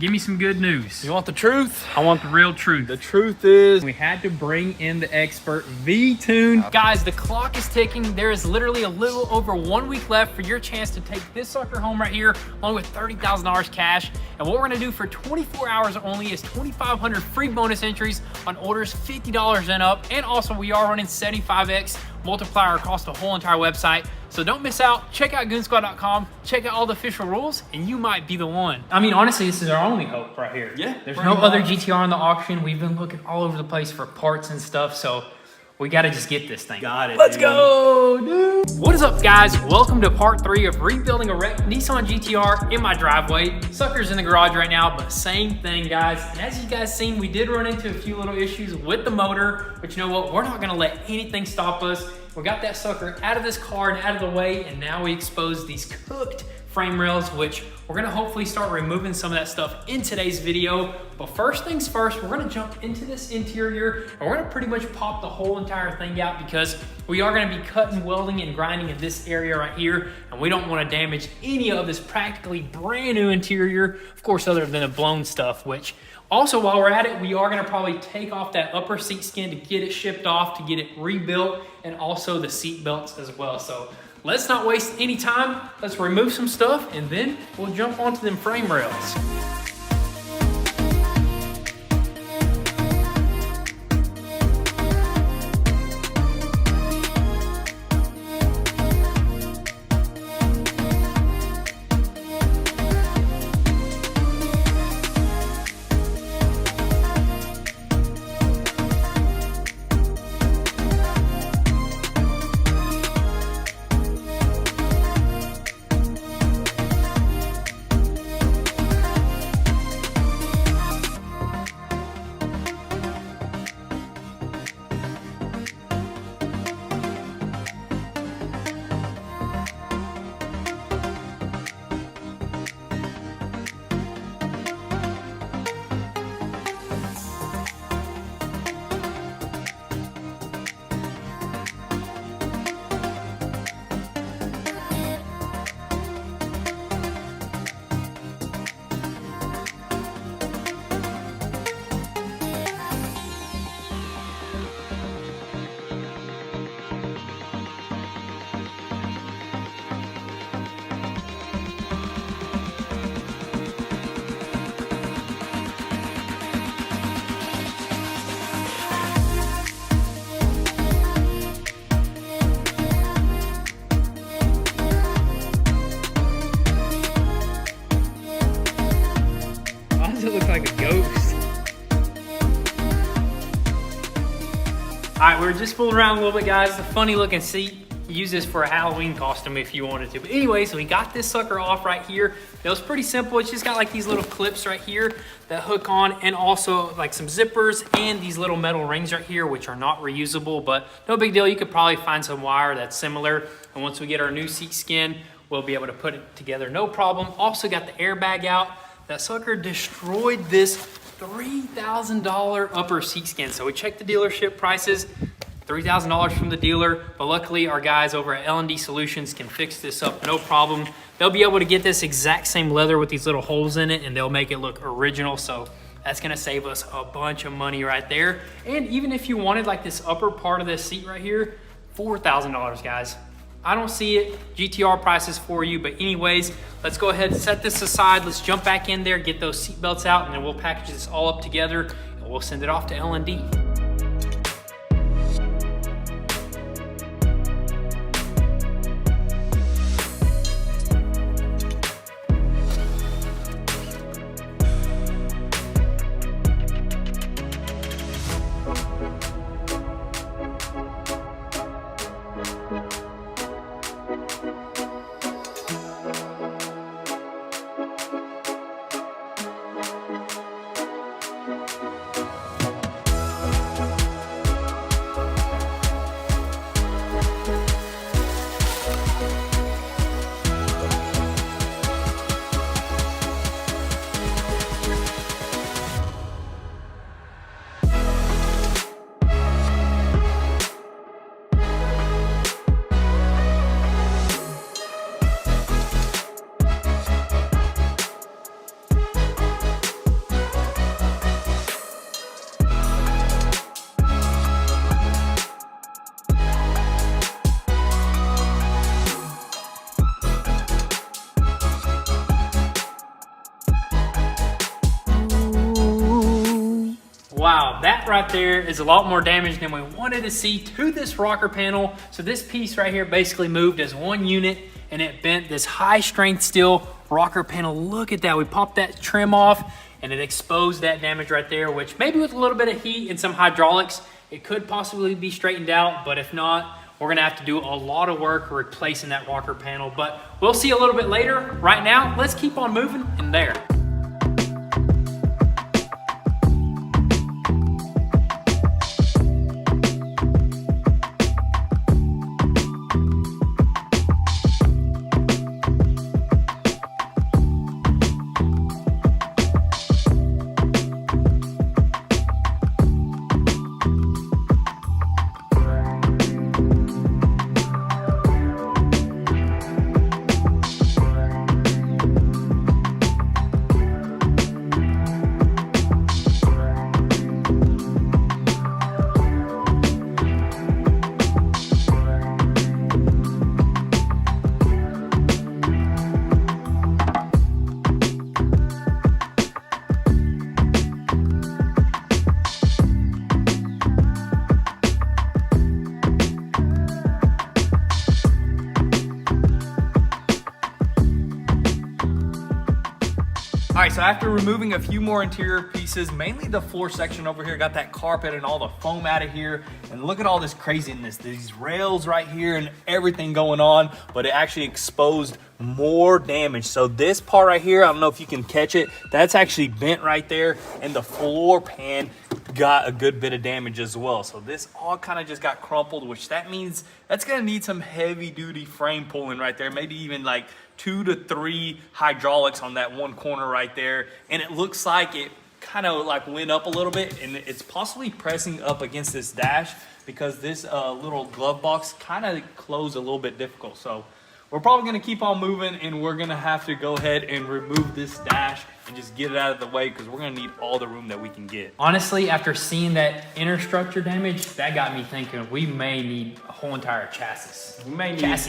Give me some good news. You want the truth? I want the real truth. The truth is, We had to bring in the expert, V-Tune. Guys, the clock is ticking. There is literally a little over 1 week left for your chance to take this sucker home right here, along with $30,000 cash. And what we're gonna do for 24 hours only is 2,500 free bonus entries on orders $50 and up. And also we are running 75X multiplier across the whole entire website. So don't miss out. Check out goonsquad.com, check out all the official rules, and you might be the one. I mean, honestly, this is our only hope right here. Yeah, There's pretty no other much. GTR on the auction. We've been looking all over the place for parts and stuff, so we gotta just get this thing. Got it, Let's dude. go, dude. What is up, guys? Welcome to part 3 of rebuilding a wrecked Nissan GTR in my driveway. Sucker's in the garage right now, but same thing, guys. And as you guys seen, we did run into a few little issues with the motor, but you know what? We're not gonna let anything stop us. We got that sucker out of this car and out of the way, and now we expose these cooked frame rails, which we're gonna hopefully start removing some of that stuff in today's video. But first things first, we're gonna jump into this interior, and we're gonna pretty much pop the whole entire thing out because we are gonna be cutting, welding, and grinding in this area right here, and we don't wanna damage any of this practically brand new interior, of course, other than the blown stuff, which also, while we're at it, we are gonna probably take off that upper seat skin to get it shipped off, to get it rebuilt, and also the seat belts as well. So let's not waste any time. Let's remove some stuff, and then we'll jump onto them frame rails. Why does it look like a ghost? All right, we're just fooling around a little bit, guys. It's a funny looking seat. Use this for a Halloween costume if you wanted to. But anyways, we got this sucker off right here. It was pretty simple. It's just got like these little clips right here that hook on, and also like some zippers and these little metal rings right here, which are not reusable, but no big deal. You could probably find some wire that's similar. And once we get our new seat skin, we'll be able to put it together, no problem. Also got the airbag out. That sucker destroyed this $3,000 upper seat skin. So we checked the dealership prices, $3,000 from the dealer, but luckily our guys over at L&D Solutions can fix this up, no problem. They'll be able to get this exact same leather with these little holes in it, and they'll make it look original. So that's gonna save us a bunch of money right there. And even if you wanted like this upper part of this seat right here, $4,000, guys. I don't see it, GTR prices for you, but anyways, let's go ahead and set this aside. Let's jump back in there, get those seat belts out, and then we'll package this all up together, and we'll send it off to L&D. Wow, that right there is a lot more damage than we wanted to see to this rocker panel. So this piece right here basically moved as one unit and it bent this high strength steel rocker panel. Look at that, we popped that trim off and it exposed that damage right there, which maybe with a little bit of heat and some hydraulics, it could possibly be straightened out, but if not, we're gonna have to do a lot of work replacing that rocker panel, but we'll see a little bit later. Right now, let's keep on moving in there. All right, so after removing a few more interior pieces, mainly the floor section over here, got that carpet and all the foam out of here, and look at all this craziness, these rails right here and everything going on, but it actually exposed more damage. So this part right here, I don't know if you can catch it, that's actually bent right there, and the floor pan got a good bit of damage as well. So this all kind of just got crumpled, which that means that's gonna need some heavy duty frame pulling right there, maybe even like 2 to 3 hydraulics on that one corner right there. And it looks like it kind of like went up a little bit, and it's possibly pressing up against this dash because this little glove box kind of closed a little bit difficult. So we're probably gonna keep on moving, and we're gonna have to go ahead and remove this dash and just get it out of the way because we're gonna need all the room that we can get. Honestly, after seeing that inner structure damage, that got me thinking we may need a whole entire chassis. We may need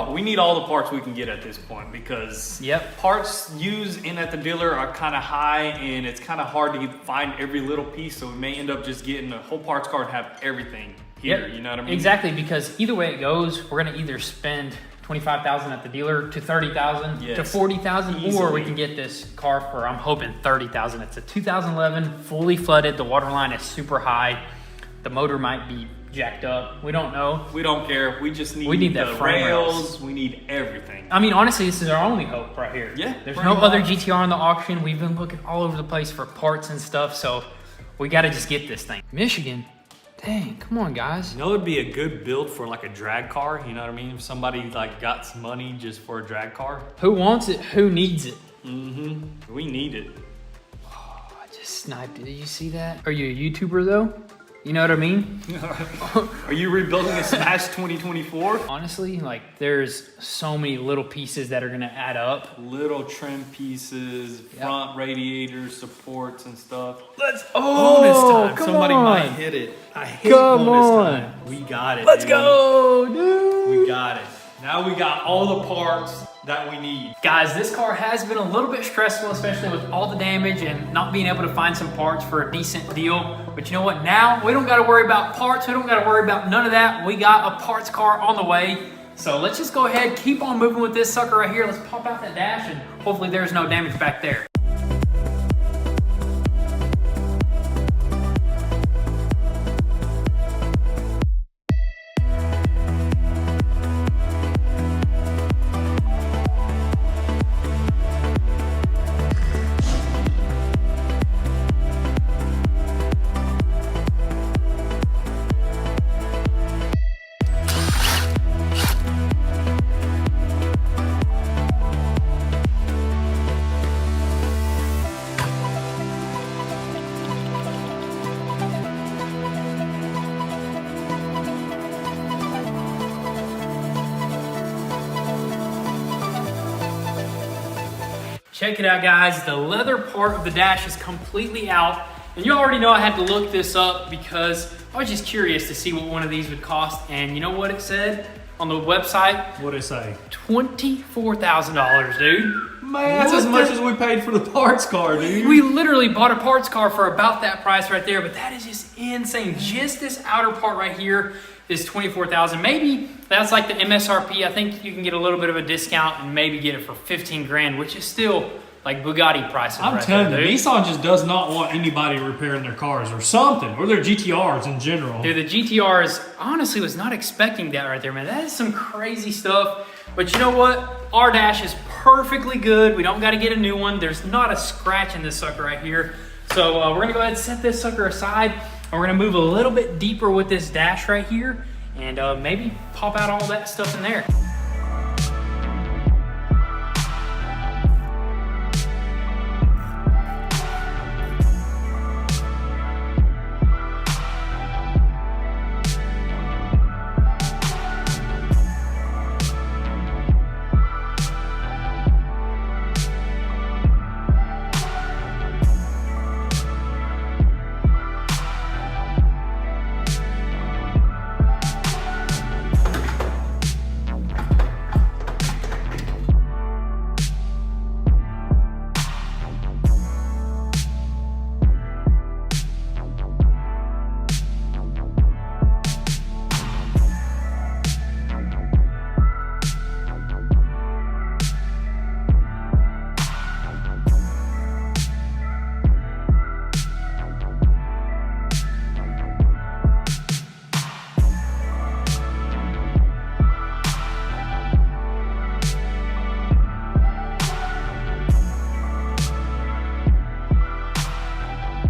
We need all the parts we can get at this point because parts used in at the dealer are kind of high, and it's kind of hard to find every little piece. So we may end up just getting a whole parts card and have everything here. You know what I mean? Exactly, because either way it goes, we're gonna either spend $25,000 at the dealer to $30,000 to $40,000, or we can get this car for, I'm hoping, $30,000. It's a 2011, fully flooded. The water line is super high. The motor might be jacked up. We don't know. We don't care. We just need the rails. We need everything. I mean, honestly, this is our only hope right here. Yeah. There's no other GTR on the auction. We've been looking all over the place for parts and stuff, so we got to just get this thing. Michigan. Dang, come on, guys. You know, it'd be a good build for like a drag car. You know what I mean? If somebody like got some money just for a drag car. Who wants it? Who needs it? Mm-hmm. We need it. Oh, I just sniped it. Did you see that? Are you a YouTuber though? You know what I mean? Are you rebuilding a Smash 2024? Honestly, like there's so many little pieces that are gonna add up. Little trim pieces, front radiators, supports and stuff. Bonus time. Somebody might hit it. I hit bonus time. We got it. Let's go, dude. We got it. Now we got all the parts that we need. Guys, this car has been a little bit stressful, especially with all the damage and not being able to find some parts for a decent deal. But you know what? Now we don't got to worry about parts. We don't got to worry about none of that. We got a parts car on the way. So let's just go ahead, keep on moving with this sucker right here. Let's pop out that dash and hopefully there's no damage back there. Check it out, guys. The leather part of the dash is completely out. And you already know I had to look this up because I was just curious to see what one of these would cost. And you know what it said? on the website. What'd it say? $24,000, dude. Man, that's What as much the- as we paid for the parts car, dude. We literally bought a parts car for about that price right there, but that is just insane. Just this outer part right here is $24,000. Maybe that's like the MSRP. I think you can get a little bit of a discount and maybe get it for 15 grand, which is still like Bugatti prices. I'm right telling there, you, dude. Nissan just does not want anybody repairing their cars or something, or their GTRs in general. Dude, the GTRs, honestly was not expecting that right there, man. That is some crazy stuff. But you know what? Our dash is perfectly good. We don't got to get a new one. There's not a scratch in this sucker right here. So we're going to go ahead and set this sucker aside. And we're going to move a little bit deeper with this dash right here. And maybe pop out all that stuff in there.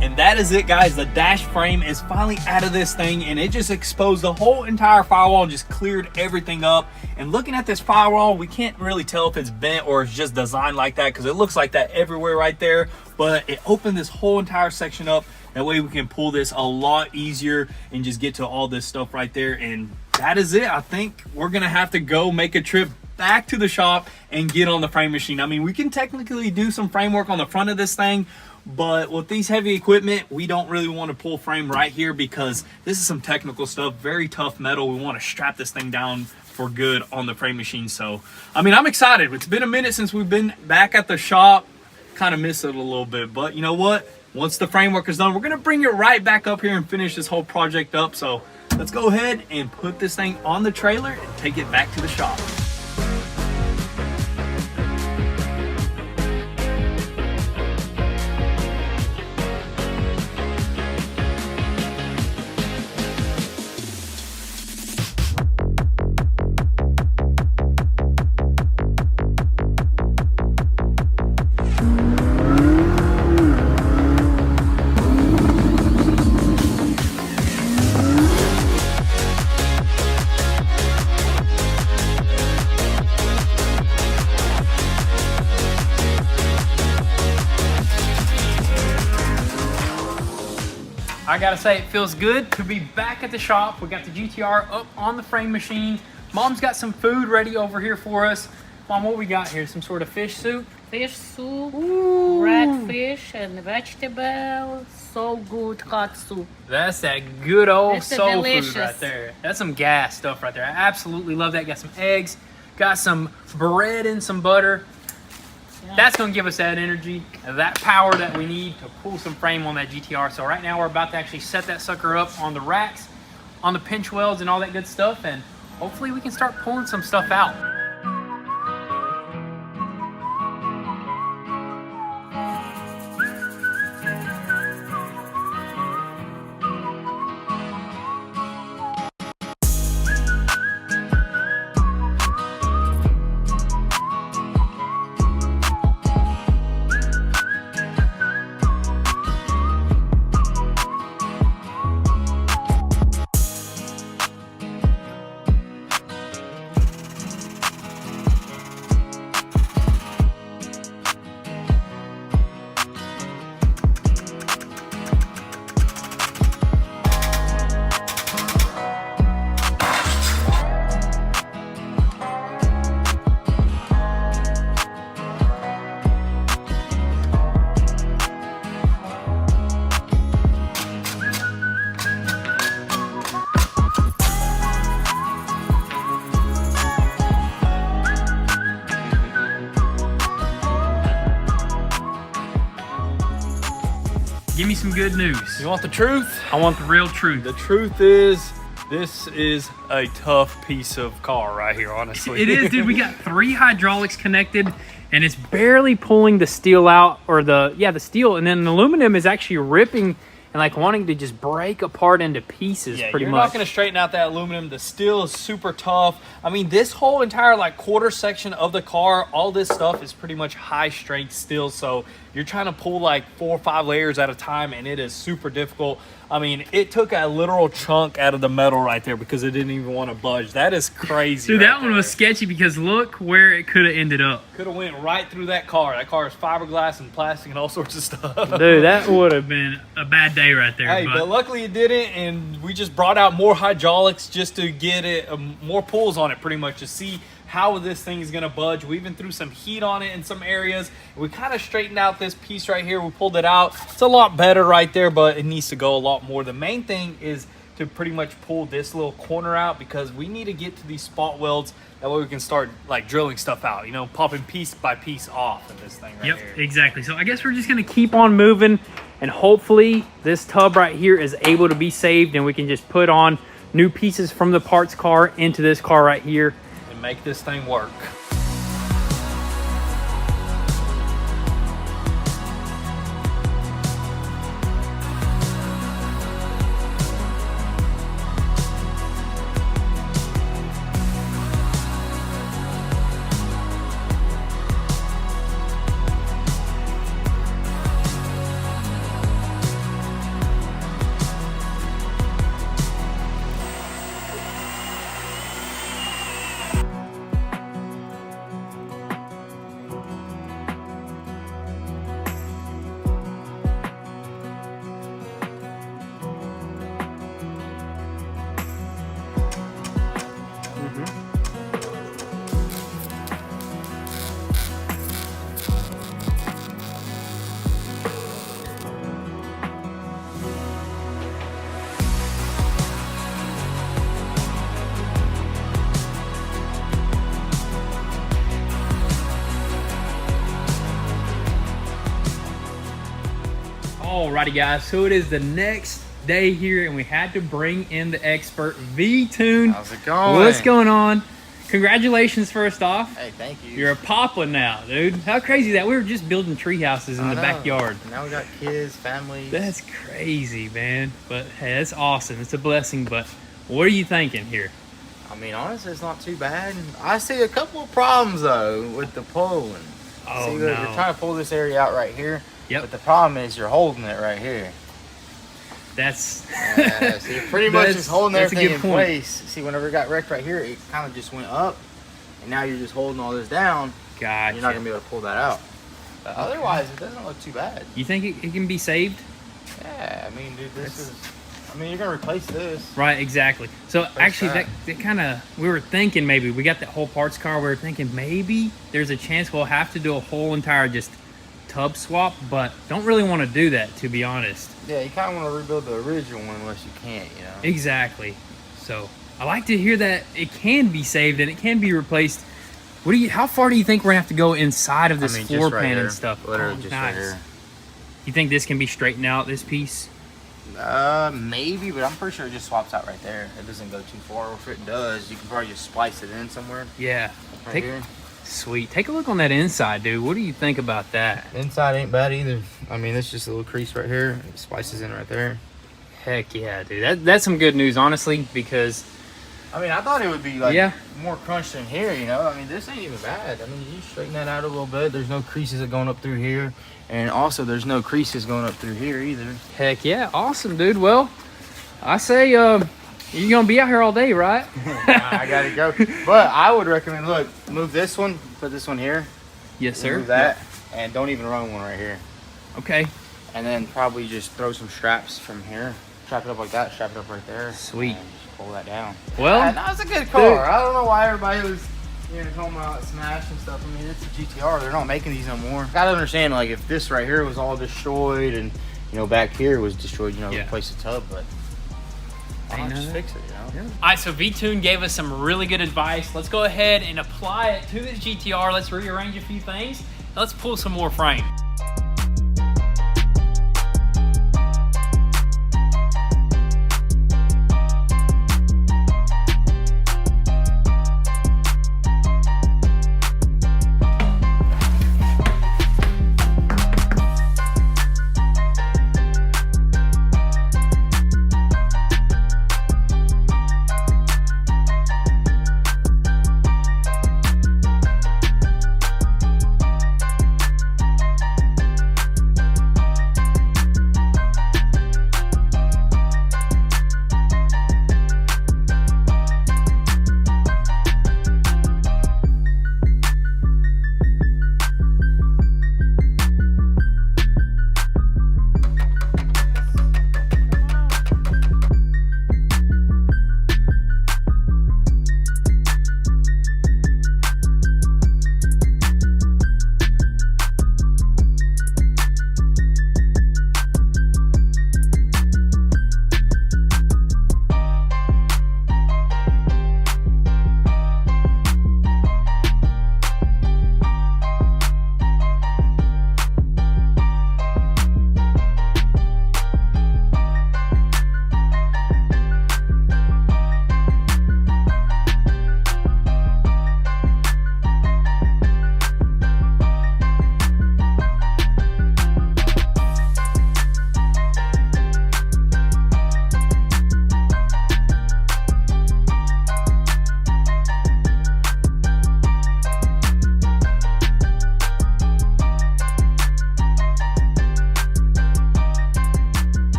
And that is it, guys. The dash frame is finally out of this thing, and it just exposed the whole entire firewall and just cleared everything up. And looking at this firewall, we can't really tell if it's bent or it's just designed like that, because it looks like that everywhere right there. But it opened this whole entire section up. That way we can pull this a lot easier and just get to all this stuff right there. And that is it. I think we're gonna have to go make a trip back to the shop and get on the frame machine. I mean, we can technically do some framework on the front of this thing, but with these heavy equipment, we don't really want to pull frame right here because this is some technical stuff, very tough metal. We want to strap this thing down for good on the frame machine. So, I mean, I'm excited. It's been a minute since we've been back at the shop. Kind of miss it a little bit, but you know what? Once the framework is done, we're going to bring it right back up here and finish this whole project up. So let's go ahead and put this thing on the trailer and take it back to the shop. I gotta say, it feels good to be back at the shop. We got the GTR up on the frame machine. Mom's got some food ready over here for us. Mom, what we got here? Some sort of fish soup? Fish soup, Ooh. red fish and vegetables. So good hot soup. That's that good old It's soul delicious. food right there. That's some gas stuff right there. I absolutely love that. Got some eggs, got some bread and some butter. Yeah. That's gonna give us that energy, that power that we need to pull some frame on that GTR. So right now we're about to actually set that sucker up on the racks, on the pinch welds and all that good stuff, and hopefully we can start pulling some stuff out. Give me some good news. You want the truth? I want the real truth. The truth is, this is a tough piece of car right here, honestly. It is, dude. We got 3 hydraulics connected, and it's barely pulling the steel out, or the steel, and then the aluminum is actually ripping and like wanting to just break apart into pieces. Yeah, pretty you're much. not going to straighten out that aluminum. The steel is super tough. I mean, this whole entire like quarter section of the car, all this stuff is pretty much high strength steel. So you're trying to pull like 4 or 5 layers at a time, and it is super difficult. I mean, it took a literal chunk out of the metal right there because it didn't even want to budge. That is crazy. Dude, right that one there. was sketchy because look where it could have ended up. Could have went right through that car. That car is fiberglass and plastic and all sorts of stuff. Dude, that would have been a bad day right there. Hey, but luckily it didn't, and we just brought out more hydraulics just to get it more pulls on it, pretty much, to see how this thing is going to budge. We even threw some heat on it in some areas. We kind of straightened out this piece right here. We pulled it out. It's a lot better right there, but it needs to go a lot more. The main thing is to pretty much pull this little corner out because we need to get to these spot welds. That way we can start like drilling stuff out, you know, popping piece by piece off of this thing right Yep, here. exactly. So I guess we're just going to keep on moving, and hopefully this tub right here is able to be saved, and we can just put on new pieces from the parts car into this car right here. And make this thing work. Alrighty guys, so it is the next day here, and we had to bring in the expert, V-Tune. How's it going? What's going on? Congratulations first off. Hey, thank you. You're a papa now, dude. How crazy is that? We were just building tree houses in the backyard. Now we got kids, families. That's crazy, man. But hey, that's awesome. It's a blessing. But what are you thinking here? I mean, honestly, it's not too bad. I see a couple of problems though with the pulling. Oh, see, no. look, you're trying to pull this area out right here. Yep. But the problem is you're holding it right here. That's Yeah, see, pretty much That's- just holding that's a everything good in point. place. See, whenever it got wrecked right here, it kind of just went up, and now you're just holding all this down. gotcha. You're not gonna be able to pull that out. But otherwise, it doesn't look too bad. You think it can be saved? Yeah, I mean, dude, this is. I mean, you're gonna replace this. Right, exactly. So actually, that. that kind of, we were thinking maybe, we got that whole parts car, we were thinking maybe there's a chance we'll have to do a whole entire just tub swap, but don't really want to do that, to be honest. Yeah, you kind of want to rebuild the original one unless you can't, you know. Exactly. So I like to hear that it can be saved and it can be replaced. How far do you think we're gonna have to go inside of this floor just right pan here. and stuff? Literally Oh, just nice. right here. You think this can be straightened out, this piece? Maybe, but I'm pretty sure it just swaps out right there. It doesn't go too far. If it does, you can probably just splice it in somewhere. Yeah. Right here. Sweet. Take a look on that inside, dude. What do you think about that? Inside ain't bad either. I mean, it's just a little crease right here. It splices in right there. Heck yeah, dude. That's some good news, honestly, because I mean, I thought it would be like Yeah. more crunched than here, you know. I mean, this ain't even bad. I mean, you straighten that out a little bit. There's no creases that going up through here, and also there's no creases going up through here either. heck yeah, awesome, dude. Well, I say you're gonna be out here all day, right? I gotta go. But I would recommend, look, move this one, put this one here. Yes, sir. Move that, and don't even run one right here. Okay. And then probably just throw some straps from here. Strap it up like that, strap it up right there. Sweet. And just pull that down. Well, Yeah, no, it's a good car. I don't know why everybody was talking about smash and stuff. I mean, it's a GTR. They're not making these no more. Gotta understand, like, if this right here was all destroyed and, back here was destroyed, Yeah. replace the tub, but why Ain't not just none fix it, All right, so V-Tune gave us some really good advice. Let's go ahead and apply it to this GTR. Let's rearrange a few things. Let's pull some more frame.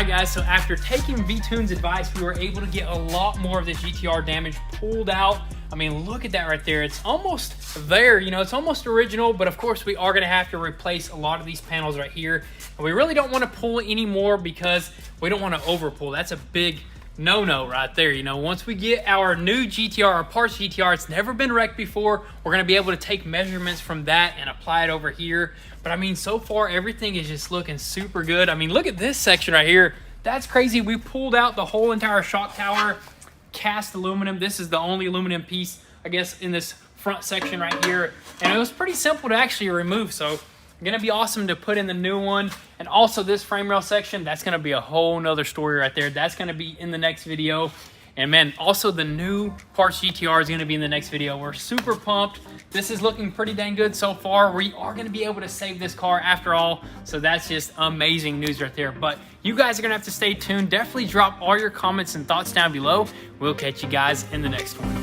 right, guys, so after taking V-Tune's advice, we were able to get a lot more of the GTR damage pulled out. I mean, look at that right there. It's almost there, you know, it's almost original, but of course we are gonna have to replace a lot of these panels right here. And we really don't wanna pull any more because we don't wanna over pull. That's a big no-no right there. You know, once we get our new GTR, our parts GTR, it's never been wrecked before, we're gonna be able to take measurements from that and apply it over here. But I mean, so far everything is just looking super good. I mean, look at this section right here. That's crazy. We pulled out the whole entire shock tower, cast aluminum. This is the only aluminum piece, I guess, in this front section right here. And it was pretty simple to actually remove. So gonna be awesome to put in the new one. And also this frame rail section, that's gonna be a whole nother story right there. That's gonna be in the next video. And man, also the new parts GTR is gonna be in the next video. We're super pumped. This is looking pretty dang good so far. We are gonna be able to save this car after all. So that's just amazing news right there. But you guys are gonna have to stay tuned. Definitely drop all your comments and thoughts down below. We'll catch you guys in the next one.